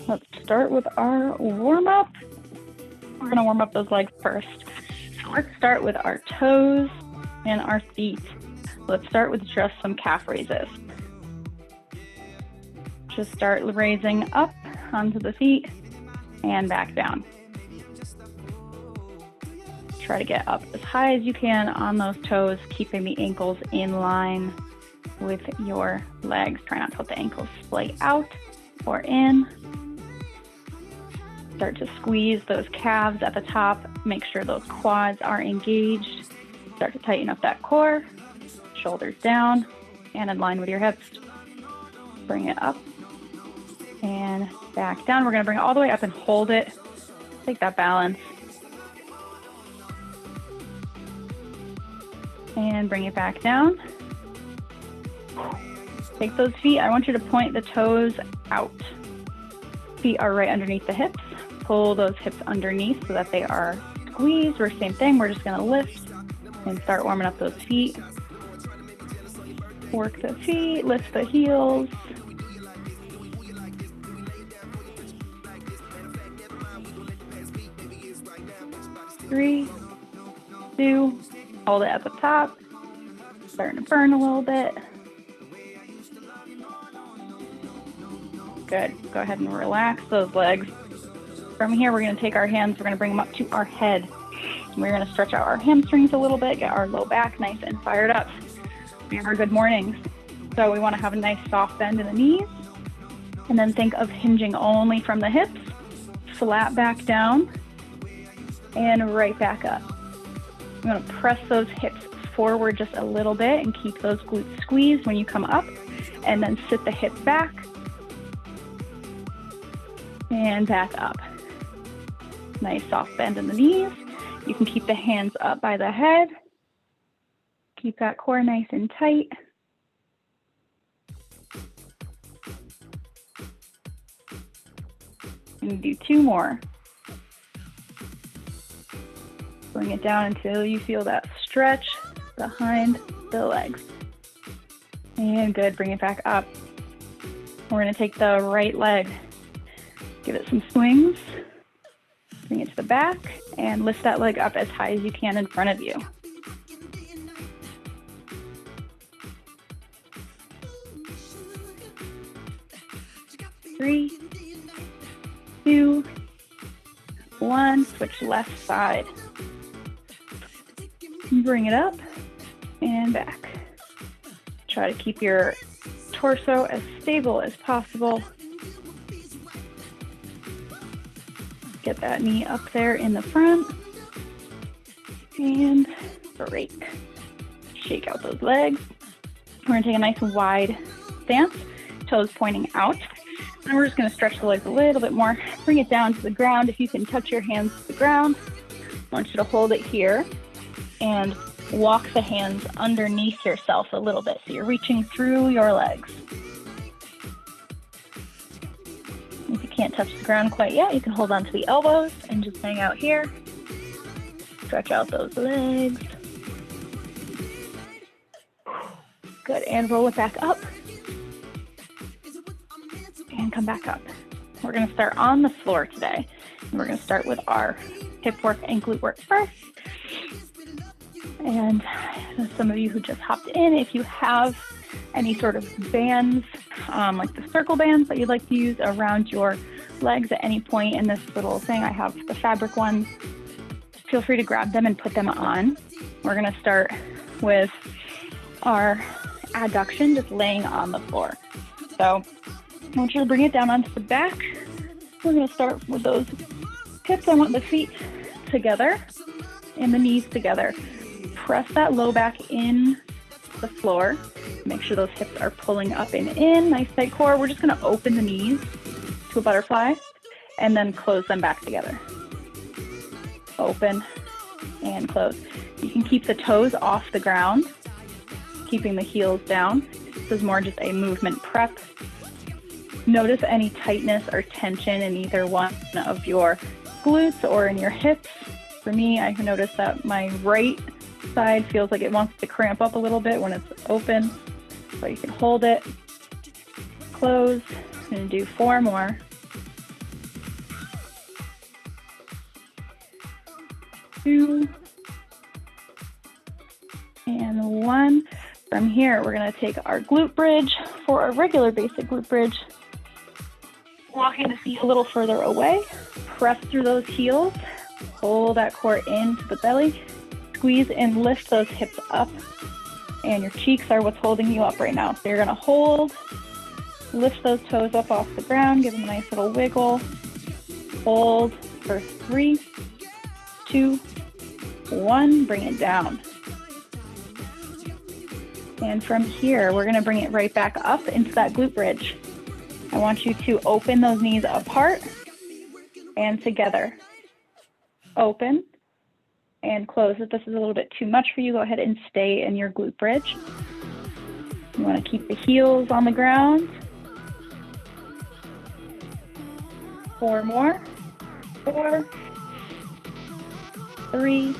Let's start with our warm-up. We're gonna warm up those legs first. So let's start with our toes and our feet. Let's start with just some calf raises. Just start raising up onto the feet and back down. Try to get up as high as you can on those toes, keeping the ankles in line with your legs. Try not to let the ankles splay out or in. Start to squeeze those calves at the top. Make sure those quads are engaged. Start to tighten up that core, shoulders down and in line with your hips. Bring it up and back down. We're gonna bring it all the way up and hold it. Take that balance. And bring it back down. Take those feet. I want you to point the toes out. Feet are right underneath the hips. Pull those hips underneath so that they are squeezed. Or same thing, we're just gonna lift and start warming up those feet. Work the feet, lift the heels. Three, two, hold it at the top. Starting to burn a little bit. Good, go ahead and relax those legs. From here, we're gonna take our hands, we're gonna bring them up to our head. And we're gonna stretch out our hamstrings a little bit, get our low back nice and fired up. We have our good mornings. So we wanna have a nice soft bend in the knees. And then think of hinging only from the hips, flat back down, and right back up. I'm gonna press those hips forward just a little bit and keep those glutes squeezed when you come up, and then sit the hips back and back up. Nice soft bend in the knees. You can keep the hands up by the head. Keep that core nice and tight. And do two more. Bring it down until you feel that stretch behind the legs. And good, bring it back up. We're gonna take the right leg, give it some swings, bring it to the back, and lift that leg up as high as you can in front of you. Three, two, one, switch left side. Bring it up and back. Try to keep your torso as stable as possible. Get that knee up there in the front. And break. Shake out those legs. We're gonna take a nice wide stance, toes pointing out. And we're just gonna stretch the legs a little bit more. Bring it down to the ground. If you can touch your hands to the ground, I want you to hold it here and walk the hands underneath yourself a little bit. So you're reaching through your legs. If you can't touch the ground quite yet, you can hold on to the elbows and just hang out here. Stretch out those legs. Good, and roll it back up. And come back up. We're gonna start on the floor today. And we're gonna start with our hip work and glute work first. And some of you who just hopped in, if you have any sort of bands, like the circle bands that you'd like to use around your legs at any point in this little thing, I have the fabric ones. Feel free to grab them and put them on. We're gonna start with our adduction, just laying on the floor. So I want you to bring it down onto the back. We're gonna start with those hips. I want the feet together and the knees together. Press that low back in the floor. Make sure those hips are pulling up and in, nice tight core. We're just gonna open the knees to a butterfly and then close them back together. Open and close. You can keep the toes off the ground, keeping the heels down. This is more just a movement prep. Notice any tightness or tension in either one of your glutes or in your hips. For me, I can notice that my right side feels like it wants to cramp up a little bit when it's open. So you can hold it, close, and do 4 more. 2, and 1. From here, we're going to take our glute bridge for our regular basic glute bridge. Walking the feet a little further away. Press through those heels. Pull that core into the belly. Squeeze and lift those hips up. And your cheeks are what's holding you up right now. So you're going to hold. Lift those toes up off the ground. Give them a nice little wiggle. Hold for 3, 2, 1. Bring it down. And from here, we're going to bring it right back up into that glute bridge. I want you to open those knees apart and together. Open and close. If this is a little bit too much for you, go ahead and stay in your glute bridge. You want to keep the heels on the ground. 4 more. 4, 3,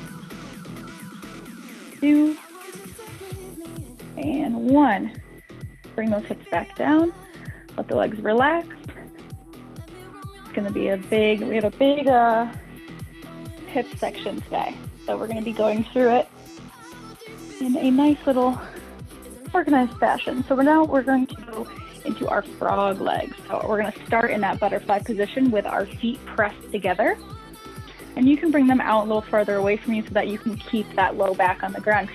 2, and 1. Bring those hips back down. Let the legs relax. It's going to be we have a big hip section today. So we're going to be going through it in a nice little organized fashion. So now we're going to go into our frog legs. So we're going to start in that butterfly position with our feet pressed together. And you can bring them out a little farther away from you so that you can keep that low back on the ground.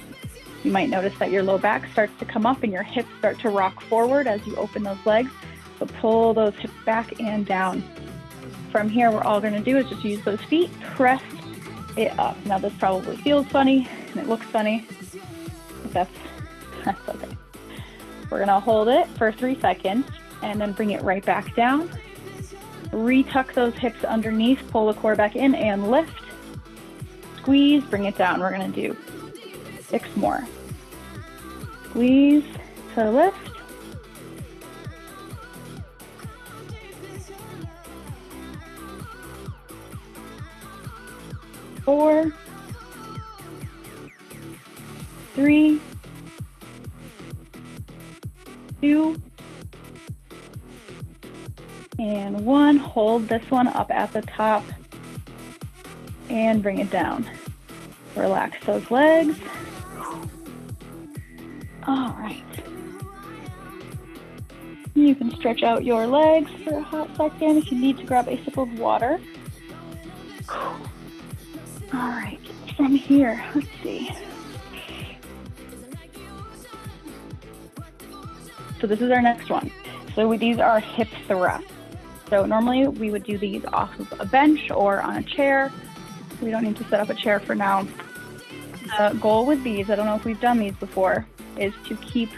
You might notice that your low back starts to come up and your hips start to rock forward as you open those legs. So pull those hips back and down. From here, we're all going to do is just use those feet, press it up. Now this probably feels funny and it looks funny, but that's okay. We're going to hold it for 3 seconds and then bring it right back down. Retuck those hips underneath, pull the core back in and lift. Squeeze, bring it down. We're going to do 6 more. Squeeze to lift. Four, 3, 2, and 1. Hold this one up at the top and bring it down. Relax those legs. All right. You can stretch out your legs for a hot second if you need to grab a sip of water. All right, from here, let's see. So this is our next one. So these are hip thrusts. So normally we would do these off of a bench or on a chair. We don't need to set up a chair for now. The goal with these, I don't know if we've done these before, is to keep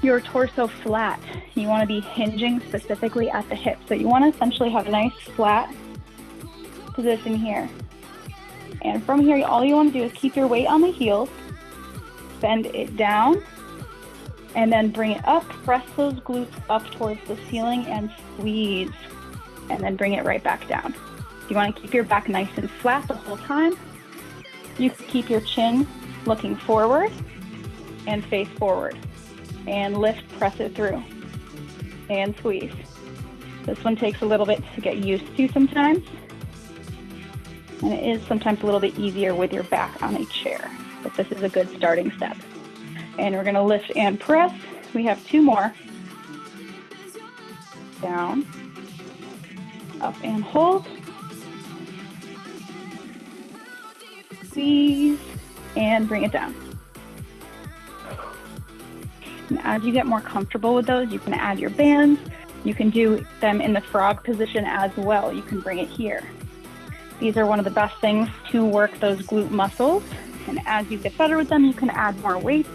your torso flat. You want to be hinging specifically at the hip. So you want to essentially have a nice flat position here. And from here, all you want to do is keep your weight on the heels, bend it down, and then bring it up, press those glutes up towards the ceiling and squeeze, and then bring it right back down. You want to keep your back nice and flat the whole time. You can keep your chin looking forward and face forward, and lift, press it through, and squeeze. This one takes a little bit to get used to sometimes. And it is sometimes a little bit easier with your back on a chair, but this is a good starting step. And we're going to lift and press. We have 2 more. Down, up and hold. Squeeze, and bring it down. And as you get more comfortable with those, you can add your bands. You can do them in the frog position as well. You can bring it here. These are one of the best things to work those glute muscles. And as you get better with them, you can add more weight.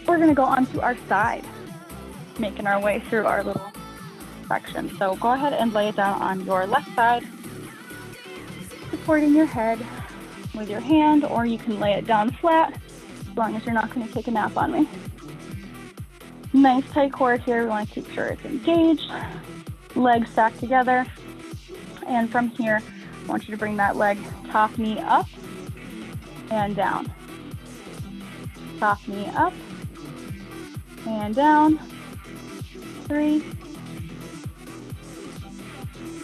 We're going to go onto our side, making our way through our little section. So go ahead and lay it down on your left side, supporting your head with your hand, or you can lay it down flat, as long as you're not going to take a nap on me. Nice tight core here. We want to keep sure it's engaged. Legs stacked together. And from here, I want you to bring that leg top knee up and down. Top knee up and down. 3,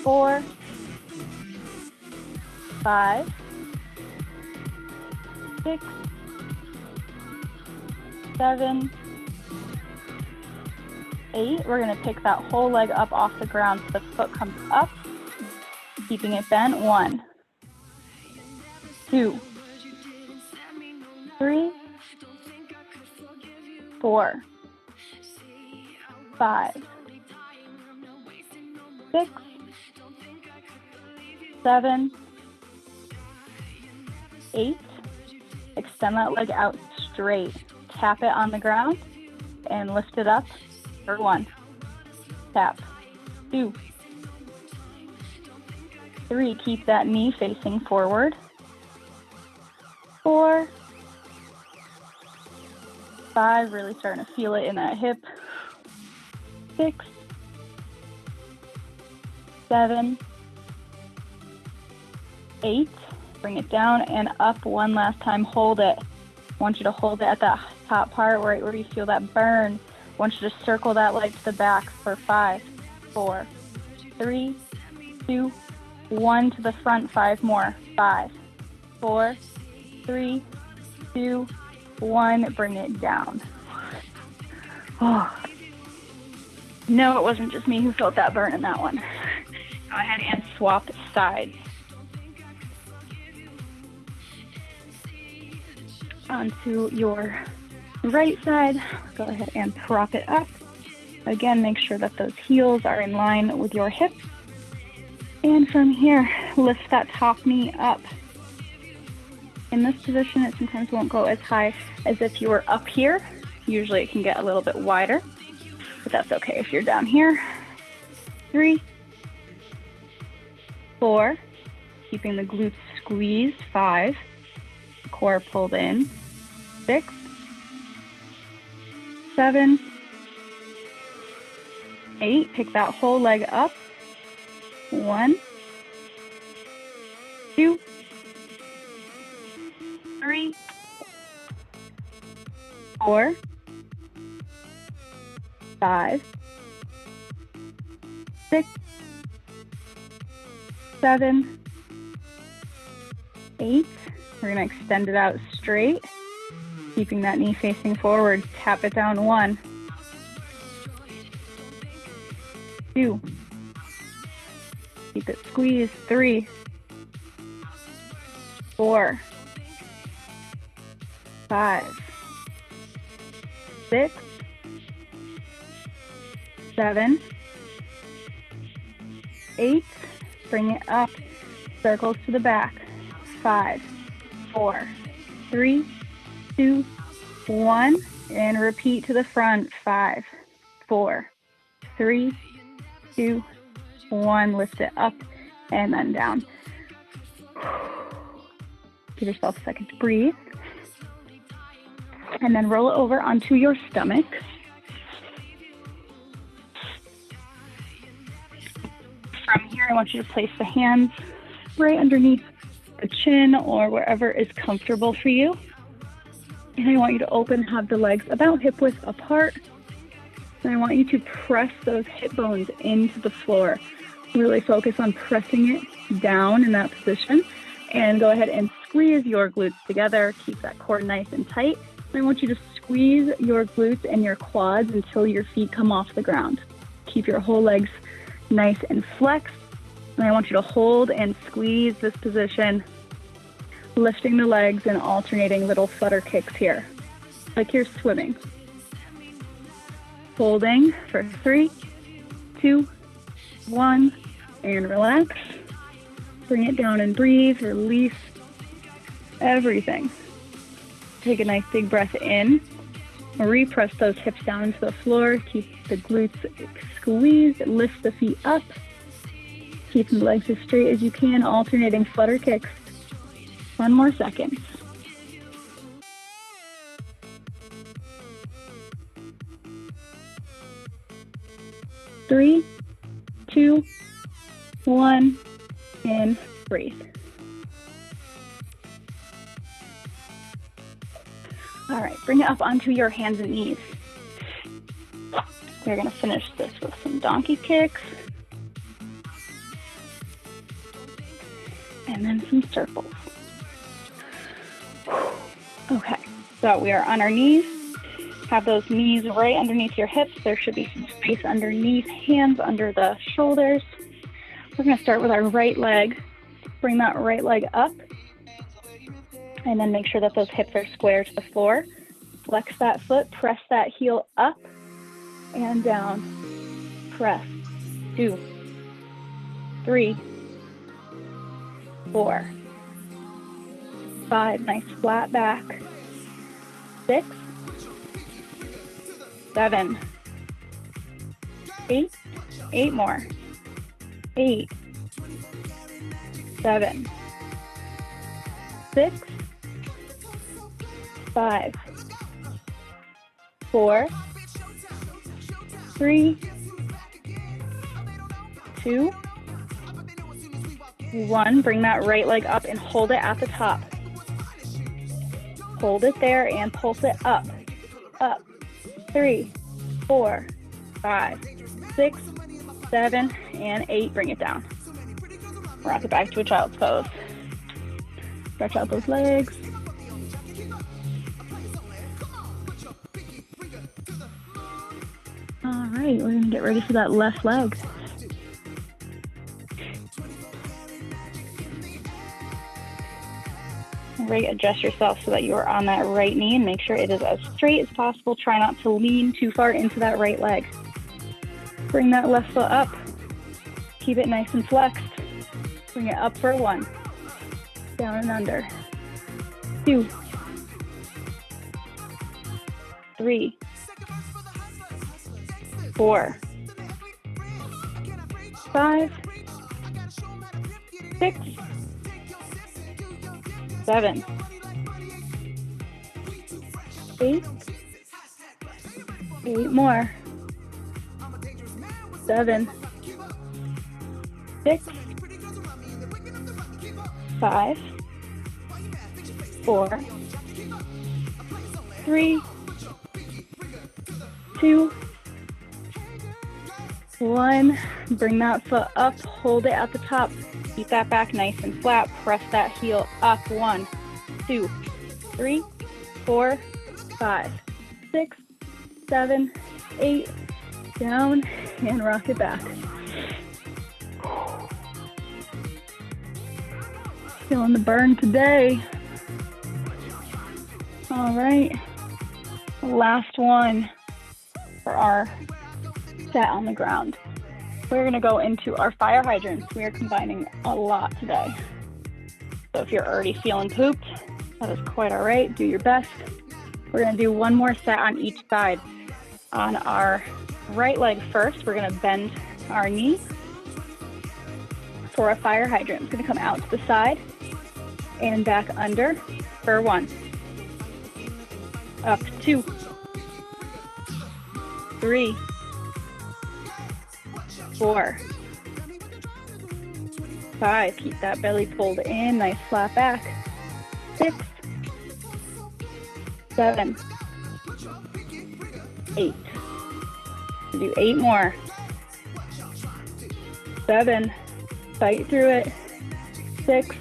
4, 5, 6, 7, 8. We're going to pick that whole leg up off the ground so the foot comes up, keeping it bent. 1, 2, 3, 4, 5, 6, 7, 8. Extend that leg out straight. Tap it on the ground and lift it up for 1. Tap. 2, 3. Keep that knee facing forward. 4, 5. Really starting to feel it in that hip. 6, 7, 8. Bring it down and up one last time. Hold it. I want you to hold it at that top part right where you feel that burn. I want you to circle that leg to the back for 5, 4, 3, 2, 1 to the front. 5 more. 5, 4, 3, 2, 1. Bring it down. Oh. No, it wasn't just me who felt that burn in that one. Go ahead and swap sides. Onto your right side, go ahead and prop it up. Again, make sure that those heels are in line with your hips. And from here, lift that top knee up. In this position, it sometimes won't go as high as if you were up here. Usually it can get a little bit wider, but that's okay if you're down here. 3, 4, keeping the glutes squeezed. 5, core pulled in. 6, 7, 8. Pick that whole leg up. 1, 2, 3, 4, 5, 6, 7, 8. We're going to extend it out straight, keeping that knee facing forward. Tap it down. 1, 2. Keep it squeezed. 3, 4, 5, 6, 7, 8. Bring it up. Circles to the back. 5, 4, 3, 2, 1. And repeat to the front. 5, 4, 3, 2, 1. Lift it up and then down. Give yourself a second to breathe. And then roll it over onto your stomach. From here, I want you to place the hands right underneath the chin or wherever is comfortable for you. And I want you to have the legs about hip width apart. And I want you to press those hip bones into the floor. Really focus on pressing it down in that position. And go ahead and squeeze your glutes together. Keep that core nice and tight. And I want you to squeeze your glutes and your quads until your feet come off the ground. Keep your whole legs nice and flexed. And I want you to hold and squeeze this position, lifting the legs and alternating little flutter kicks here, like you're swimming. Holding for 3, 2, 1, and relax. Bring it down and breathe. Release everything. Take a nice big breath in. Repress those hips down into the floor. Keep the glutes squeezed. Lift the feet up. Keep the legs as straight as you can, alternating flutter kicks. 1 more second. Three, 2, 1, and breathe. All right, bring it up onto your hands and knees. We're going to finish this with some donkey kicks. and then some circles. Okay, so we are on our knees. Have those knees right underneath your hips. There should be some space underneath, hands under the shoulders. We're gonna start with our right leg. Bring that right leg up, and then make sure that those hips are square to the floor. Flex that foot, press that heel up and down. Press. 2, 3, 4, 5, nice flat back. 6, 7, 8, 8 more. 8, 7, 6, 5, 4, 3, 2, 1. Bring that right leg up and hold it at the top. Hold it there and pulse it up. Up. 3, 4, 5, 6, 7, and 8. Bring it down. Rock it back to a child's pose. Stretch out those legs. All right, we're going to get ready for that left leg. Readjust yourself so that you are on that right knee and make sure it is as straight as possible. Try not to lean too far into that right leg. Bring that left foot up. Keep it nice and flexed. Bring it up for 1. Down and under. 2, 3, 4, 5, 6, 7, 8, 8 more. 7, 6, 5, 4, 3, 2, 1. Bring that foot up, hold it at the top. Keep that back nice and flat. Press that heel up. 1, 2, 3, 4, 5, 6, 7, 8. Down and rock it back. Feeling the burn today. All right. Last one for our set on the ground. We're going to go into our fire hydrants. We are combining a lot today. So if you're already feeling pooped, that is quite all right. Do your best. We're going to do one more set on each side. On our right leg first, we're going to bend our knee for a fire hydrant. It's going to come out to the side and back under for 1. Up 2, 3, 4, 5. Keep that belly pulled in, nice flat back. 6, 7, 8. Do 8 more. 7. Fight through it. 6,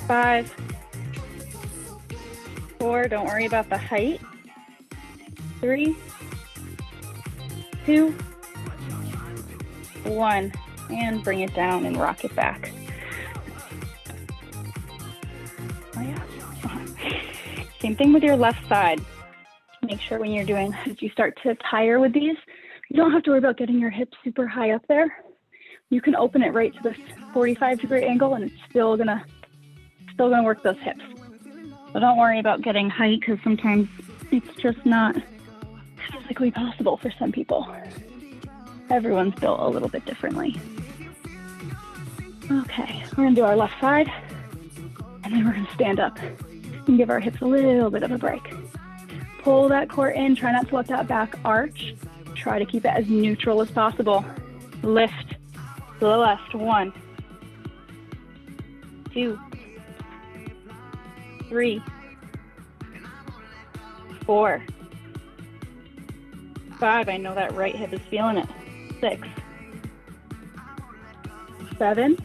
5, 4. Don't worry about the height. 3, 2, 1. And bring it down and rock it back. Oh yeah. Same thing with your left side. Make sure when you're doing, as you start to tire with these, you don't have to worry about getting your hips super high up there. You can open it right to the 45-degree angle and it's still gonna work those hips. So don't worry about getting height because sometimes it's just not physically possible for some people. Everyone's built a little bit differently. Okay, we're gonna do our left side and then we're gonna stand up and give our hips a little bit of a break. Pull that core in, try not to let that back arch. Try to keep it as neutral as possible. Lift to the left. 1, 2, 3, 4, 5. I know that right hip is feeling it. 6, 7,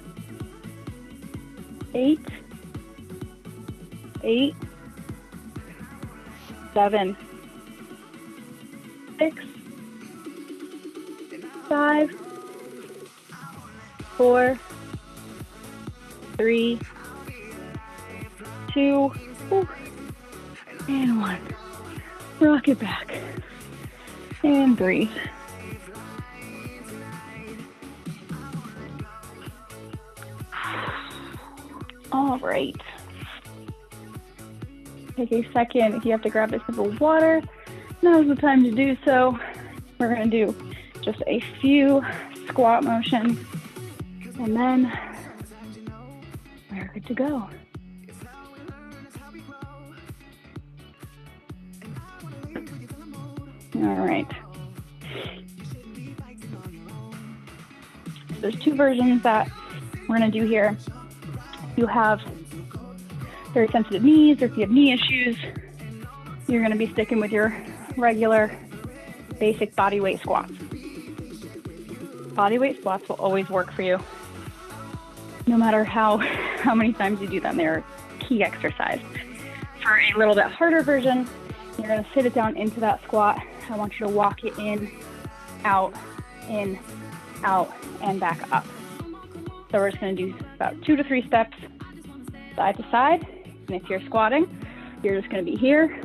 8, 8, 7, 6, 5, 4, 3, 2, and 1. Rock it back and breathe. All right. Take a second. If you have to grab a sip of water, now's the time to do so. We're going to do just a few squat motions, and then we're good to go. All right. So there's two versions that we're going to do here. If you have very sensitive knees, or if you have knee issues, you're going to be sticking with your regular basic body weight squats. Body weight squats will always work for you, no matter how many times you do them. They're a key exercise. For a little bit harder version, you're going to sit it down into that squat. I want you to walk it in, out, and back up. So we're just going to do about 2 to 3 steps side to side. And if you're squatting, you're just going to be here,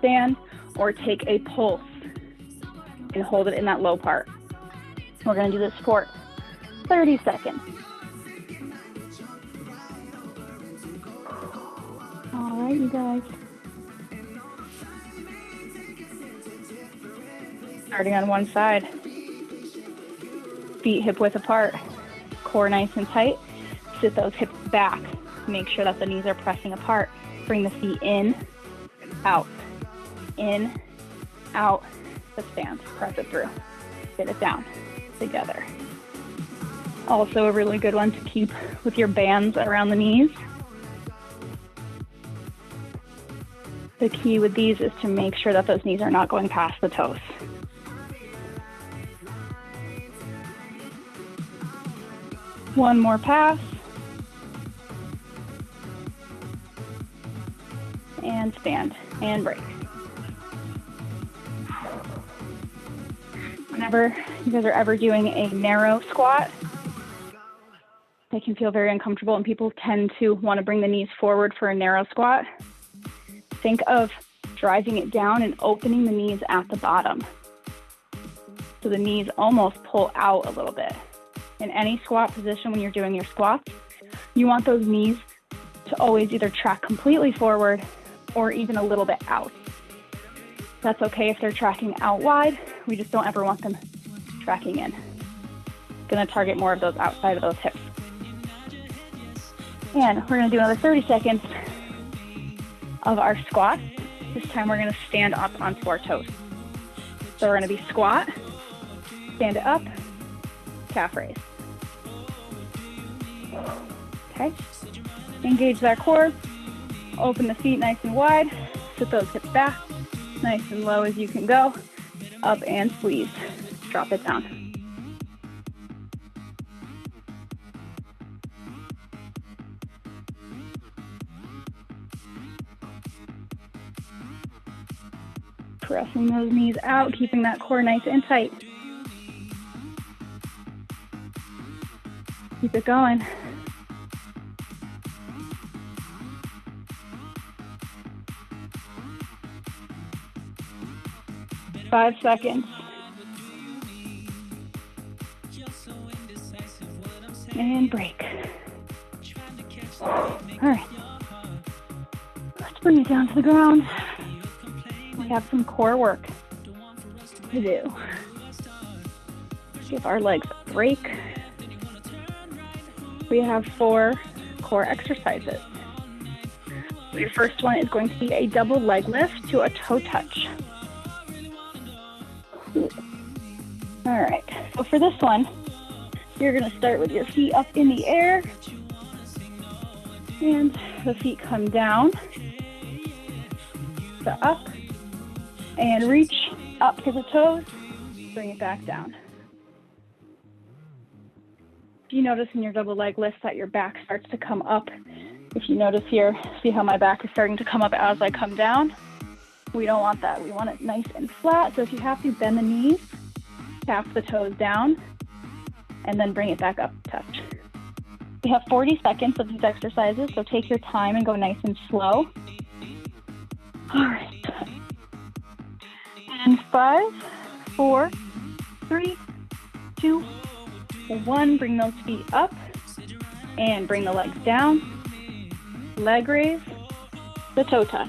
stand, or take a pulse and hold it in that low part. We're going to do this for 30 seconds. All right, you guys. Starting on one side. Feet hip width apart. Core nice and tight. Sit those hips back. Make sure that the knees are pressing apart. Bring the feet in, out, the stand. Press it through. Sit it down together. Also a really good one to keep with your bands around the knees. The key with these is to make sure that those knees are not going past the toes. One more pass. And stand and break. Whenever you guys are ever doing a narrow squat, they can feel very uncomfortable, and people tend to want to bring the knees forward for a narrow squat. Think of driving it down and opening the knees at the bottom. So the knees almost pull out a little bit. In any squat position, when you're doing your squats, you want those knees to always either track completely forward or even a little bit out. That's okay if they're tracking out wide. We just don't ever want them tracking in. Gonna target more of those outside of those hips. And we're gonna do another 30 seconds of our squat. This time we're gonna stand up onto our toes. So we're gonna be squat, stand it up, calf raise. Okay, engage that core. Open the feet nice and wide. Sit those hips back, nice and low as you can go. Up and squeeze. Drop it down. Pressing those knees out, keeping that core nice and tight. Keep it going. Five seconds. And break. All right. Let's bring it down to the ground. We have some core work to do. Give our legs a break. We have 4 core exercises. Your first one is going to be a double leg lift to a toe touch. All right, so for this one, you're gonna start with your feet up in the air, and the feet come down, so up, and reach up to the toes, bring it back down. If you notice in your double leg lift that your back starts to come up If you notice here, see how my back is starting to come up as I come down? We don't want that. We want it nice and flat. So if you have to, bend the knees, tap the toes down, and then bring it back up, touch. We have 40 seconds of these exercises, so take your time and go nice and slow. All right. And 5, 4, 3, 2, 1. Bring those feet up and bring the legs down. Leg raise, the toe touch.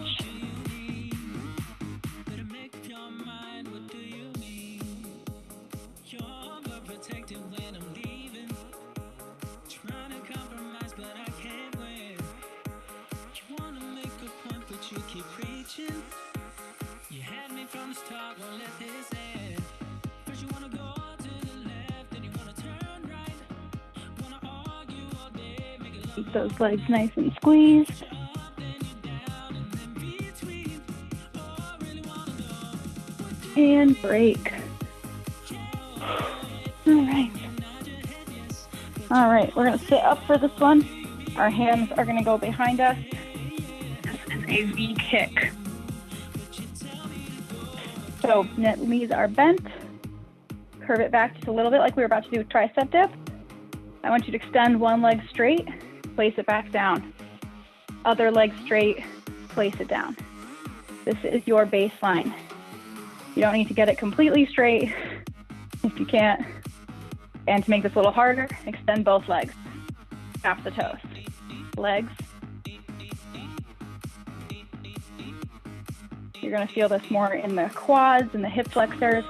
Keep those legs nice and squeezed. And break. All right. All right, we're gonna sit up for this one. Our hands are gonna go behind us. This is a V kick. So knees are bent. Curve it back just a little bit like we were about to do a tricep dip. I want you to extend one leg straight, place it back down. Other leg straight, place it down. This is your baseline. You don't need to get it completely straight if you can't. And to make this a little harder, extend both legs. Tap the toes. Legs. You're gonna feel this more in the quads and the hip flexors.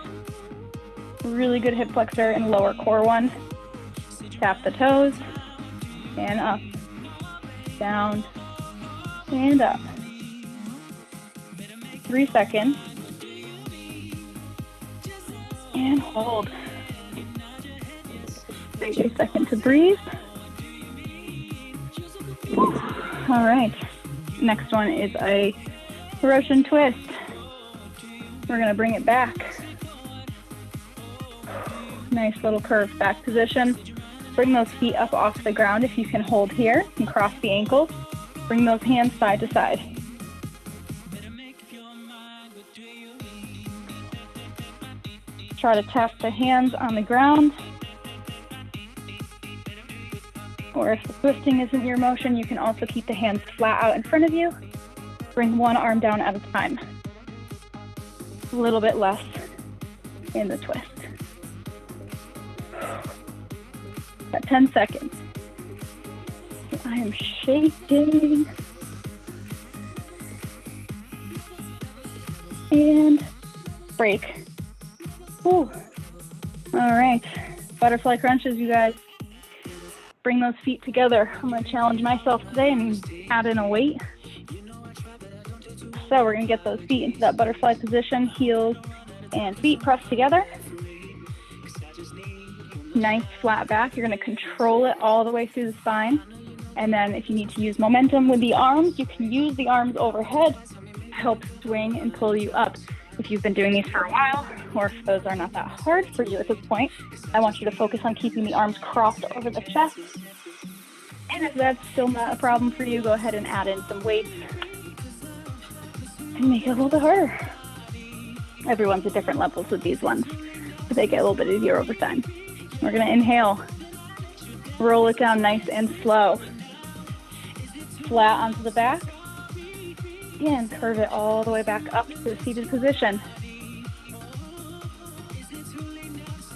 Really good hip flexor and lower core one. Tap the toes, and up, down, and up. 3 seconds. And hold. Take a second to breathe. All right, next one is a Russian twist. We're gonna bring it back. Nice little curved back position. Bring those feet up off the ground if you can hold here and cross the ankles. Bring those hands side to side. Try to tap the hands on the ground. Or if the twisting isn't your motion, you can also keep the hands flat out in front of you. Bring one arm down at a time. A little bit less in the twist. Got 10 seconds. I am shaking. And break. Whew. All right, butterfly crunches, you guys. Bring those feet together. I'm gonna challenge myself today and add in a weight. So we're gonna get those feet into that butterfly position, heels and feet pressed together. Nice flat back. You're gonna control it all the way through the spine. And then if you need to use momentum with the arms, you can use the arms overhead to help swing and pull you up. If you've been doing these for a while, or if those are not that hard for you at this point, I want you to focus on keeping the arms crossed over the chest. And if that's still not a problem for you, go ahead and add in some weights and make it a little bit harder. Everyone's at different levels with these ones, but they get a little bit easier over time. We're gonna inhale, roll it down nice and slow. Flat onto the back, and curve it all the way back up to the seated position.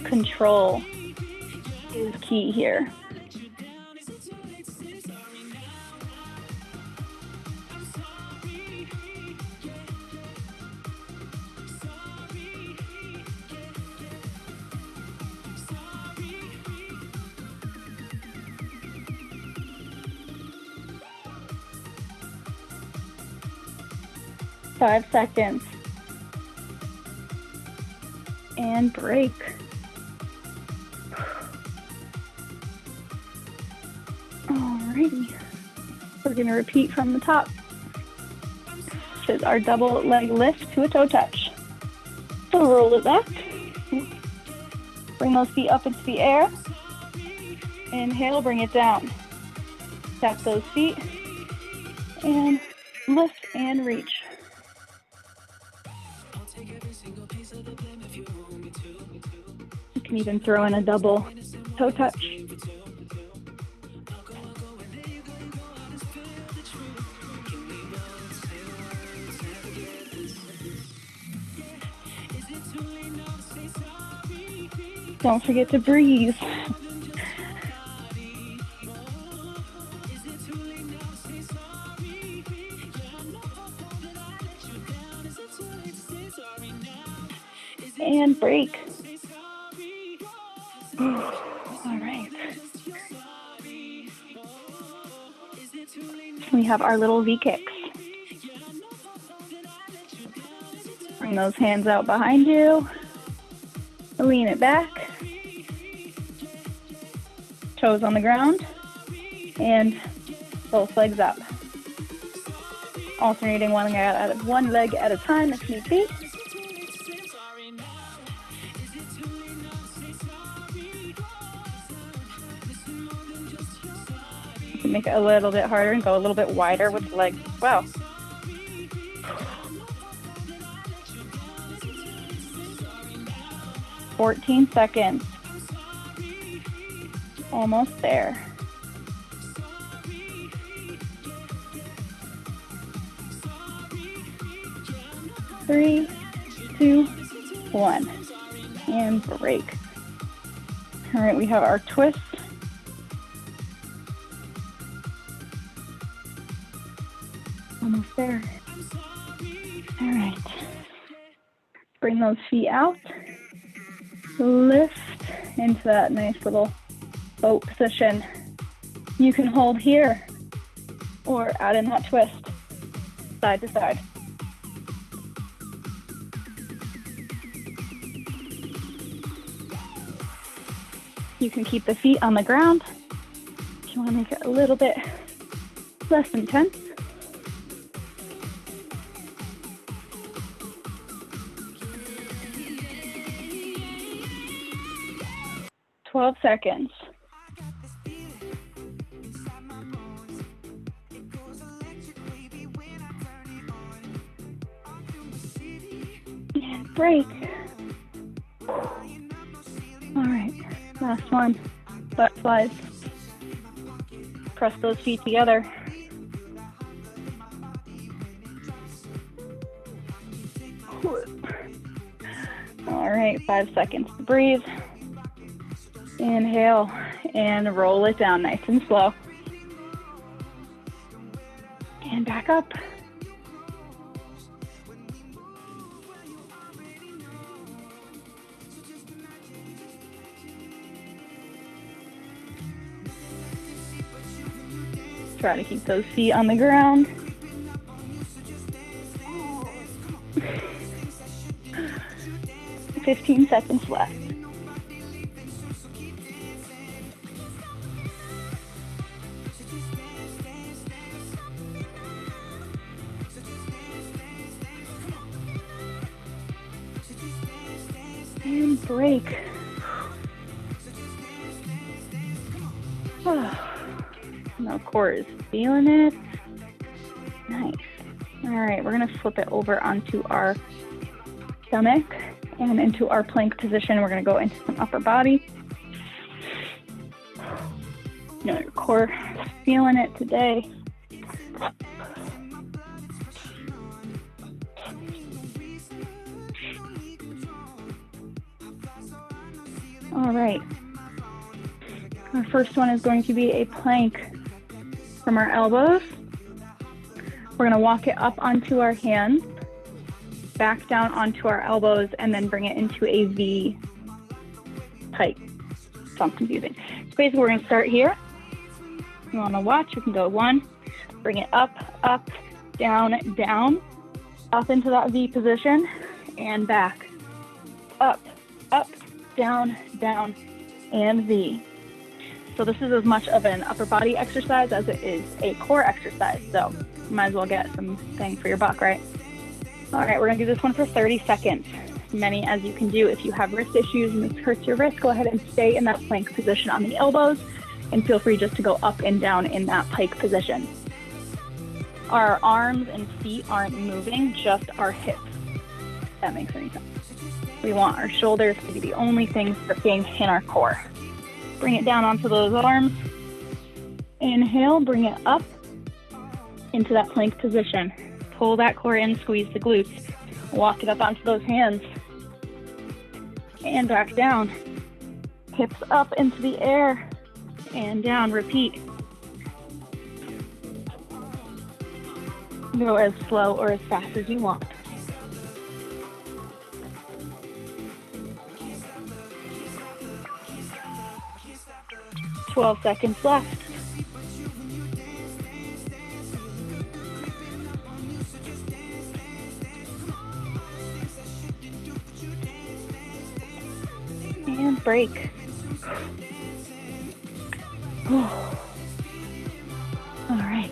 Control is key here. Five seconds. And break. Alrighty. We're going to repeat from the top. This is our double leg lift to a toe touch. So roll it back. Bring those feet up into the air. Inhale, bring it down. Tap those feet. and lift and reach. You can even throw in a double toe touch. Don't forget to breathe. And break. All right. We have our little V kicks. Bring those hands out behind you. Lean it back. Toes on the ground. And both legs up. Alternating one leg at a time if need be. You can make it a little bit harder and go a little bit wider with the legs as well. "14 seconds. Almost there. Three, two, one, and break. All right, we have our twist. Almost there. All right. Bring those feet out. Lift into that nice little boat position. You can hold here or add in that twist, side to side. You can keep the feet on the ground if you want to make it a little bit less intense. "12 seconds. And break. All right, last one. Butterflies. Press those feet together. All right, 5 seconds to breathe. Inhale and roll it down nice and slow. And back up. Try to keep those feet on the ground. "15 seconds left. And break. Now core is feeling it. Nice. All right, we're gonna flip it over onto our stomach and into our plank position. We're gonna go into some upper body. You know, your core is feeling it today. All right. Our first one is going to be a plank from our elbows. We're gonna walk it up onto our hands, back down onto our elbows, and then bring it into a V type. Sounds confusing. So basically we're gonna start here. If you wanna watch, you can go 1, bring it up, up, down, down, up into that V position, and back, up, up, down, down, and V. So this is as much of an upper body exercise as it is a core exercise. So you might as well get some bang for your buck, right? All right, we're gonna do this one for 30 seconds, as many as you can do. If you have wrist issues and this hurts your wrist, go ahead and stay in that plank position on the elbows and feel free just to go up and down in that pike position. Our arms and feet aren't moving, just our hips. If that makes any sense. We want our shoulders to be the only things working in our core. Bring it down onto those arms. Inhale, bring it up into that plank position. Pull that core in, squeeze the glutes. Walk it up onto those hands. And back down. Hips up into the air and down. Repeat. Go as slow or as fast as you want. "12 seconds left. And break. All right.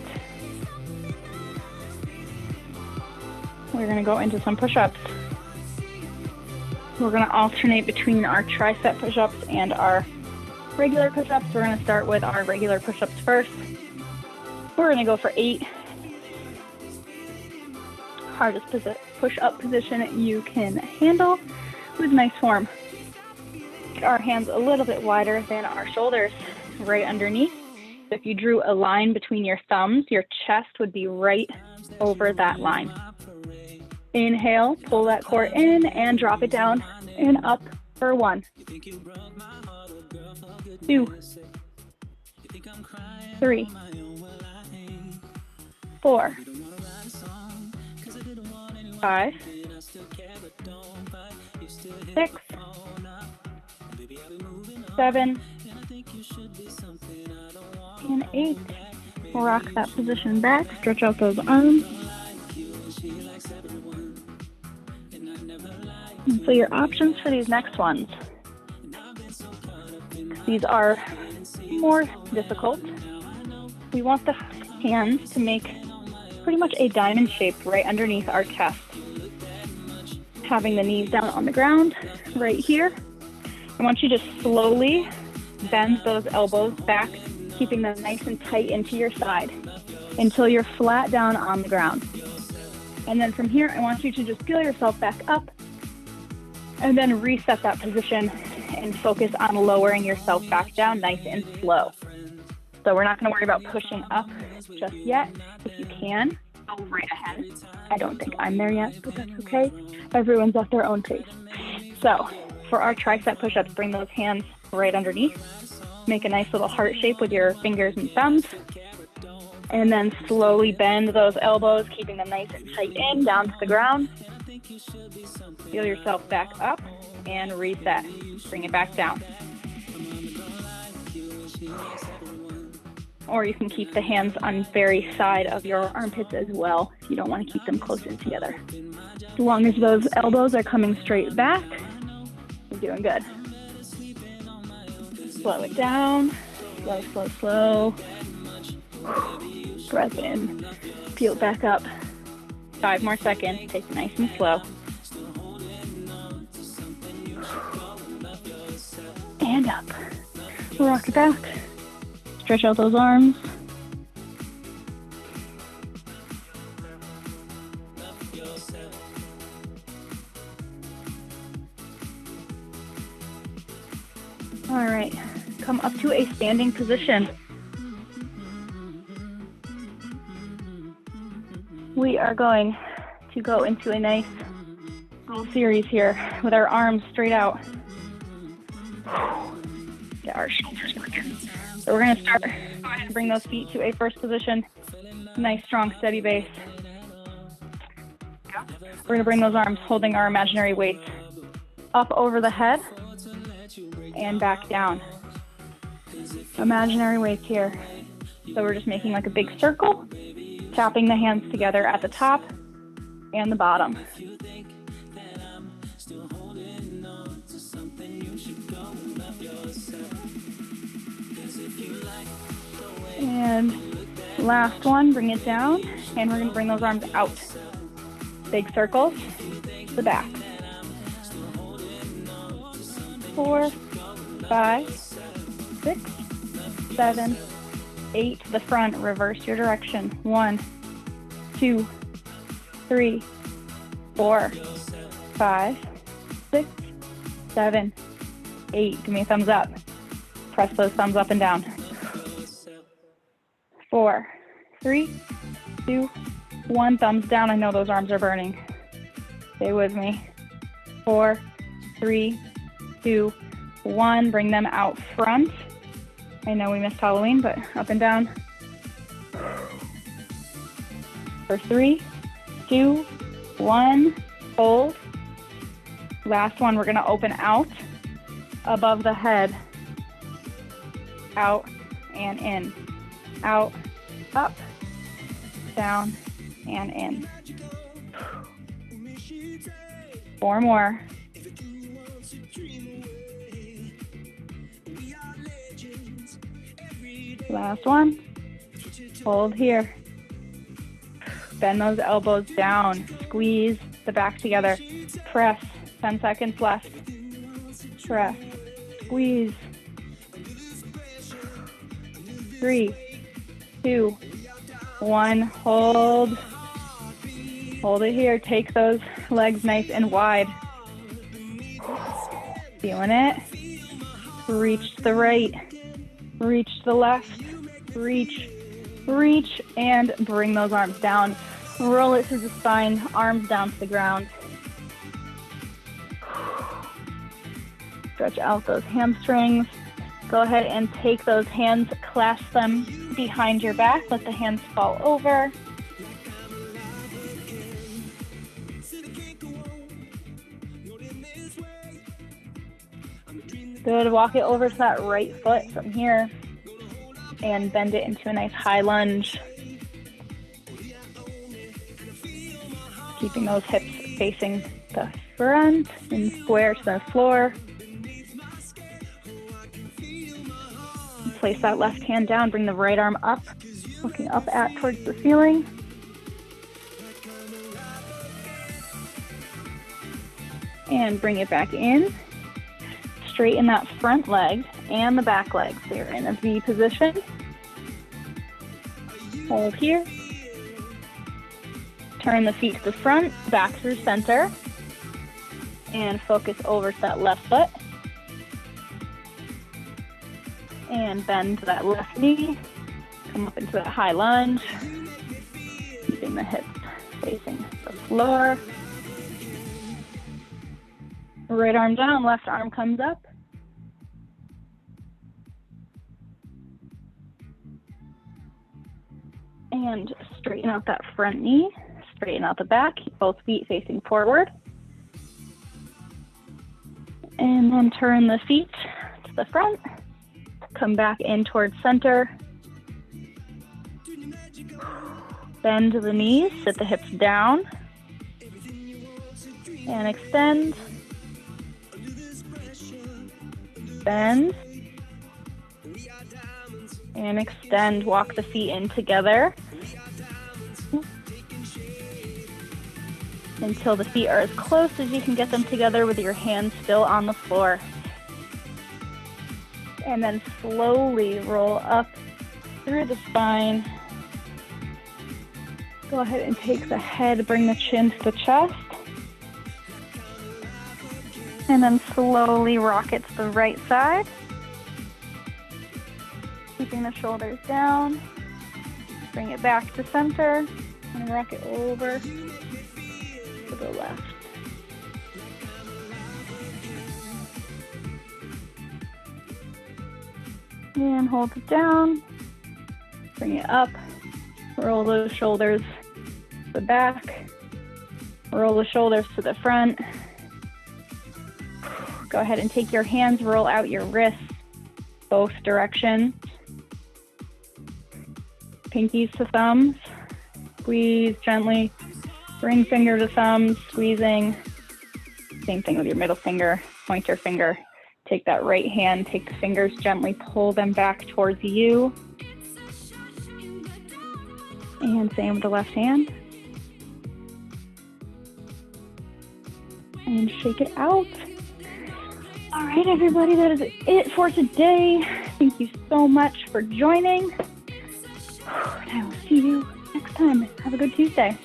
We're going to go into some push-ups. We're going to alternate between our tricep push-ups and our regular push-ups. We're going to start with our regular push-ups first. We're going to go for 8. Hardest push-up position you can handle with nice form. Get our hands a little bit wider than our shoulders, right underneath. So if you drew a line between your thumbs, your chest would be right over that line. Inhale, pull that core in and drop it down and up for 1, 2, 3, 4, 5, 6, 7, and 8. Rock that position back, stretch out those arms. And so your options for these next ones, these are more difficult. We want the hands to make pretty much a diamond shape right underneath our chest. Having the knees down on the ground right here. I want you to slowly bend those elbows back, keeping them nice and tight into your side until you're flat down on the ground. And then from here, I want you to just feel yourself back up and then reset that position and focus on lowering yourself back down nice and slow. So we're not going to worry about pushing up just yet. If you can, go right ahead. I don't think I'm there yet, but that's okay. Everyone's at their own pace. So for our tricep push-ups, bring those hands right underneath. Make a nice little heart shape with your fingers and thumbs. And then slowly bend those elbows, keeping them nice and tight in, down to the ground. Feel yourself back up and reset. Bring it back down. Or you can keep the hands on very side of your armpits as well if you don't want to keep them close in together. As long as those elbows are coming straight back, you're doing good. Slow it down. Slow, slow, slow. Breath in. Peel back up. 5 more seconds. Take it nice and slow. And up. Rock it back. Stretch out those arms. All right, come up to a standing position. We are going to go into a nice little series here with our arms straight out. Get our shoulders working. So we're going to start. Go ahead and bring those feet to a first position. Nice, strong, steady base. We're going to bring those arms holding our imaginary weights up over the head and back down. Imaginary weights here. So we're just making like a big circle, tapping the hands together at the top and the bottom. And last one, bring it down, and we're going to bring those arms out. Big circles to the back. 4, 5, 6, 7, 8 to the front. Reverse your direction. 1, 2, 3, 4, 5, 6, 7, 8. Give me a thumbs up. Press those thumbs up and down. 4, 3, 2, 1. Thumbs down. I know those arms are burning. Stay with me. 4, 3, 2, 1. Bring them out front. I know we missed Halloween, but up and down. For 3, 2, 1. Hold. Last one, we're going to open out above the head. Out and in. Out, up, down, and in. 4 more. Last one. Hold here. Bend those elbows down. Squeeze the back together. Press. 10 seconds left. Press. Squeeze. 3, 2, 1. Hold. Hold it here. Take those legs nice and wide. Feeling it. Reach to the right. Reach to the left. Reach. Reach. And bring those arms down. Roll it through the spine. Arms down to the ground. Stretch out those hamstrings. Go ahead and take those hands, clasp them behind your back. Let the hands fall over. Good. Walk it over to that right foot from here and bend it into a nice high lunge. Keeping those hips facing the front and square to the floor. Place that left hand down, bring the right arm up, looking up towards the ceiling. And bring it back in. Straighten that front leg and the back leg. So you're in a V position. Hold here. Turn the feet to the front, back through center. And focus over to that left foot. And bend that left knee. Come up into that high lunge. Keeping the hips facing the floor. Right arm down, left arm comes up. And straighten out that front knee. Straighten out the back, both feet facing forward. And then turn the feet to the front. Come back in towards center. Bend the knees, sit the hips down. And extend. Bend. And extend. Walk the feet in together. Until the feet are as close as you can get them together with your hands still on the floor. And then slowly roll up through the spine. Go ahead and take the head, bring the chin to the chest. And then slowly rock it to the right side. Keeping the shoulders down. Bring it back to center and rock it over to the left. And hold it down, bring it up, roll those shoulders to the back, roll the shoulders to the front. Go ahead and take your hands, roll out your wrists, both directions. Pinkies to thumbs, squeeze gently, ring finger to thumb, squeezing. Same thing with your middle finger, pointer finger. Take that right hand, take the fingers, gently pull them back towards you. And same with the left hand. And shake it out. All right, everybody, that is it for today. Thank you so much for joining. And I will see you next next time. Have a good Tuesday.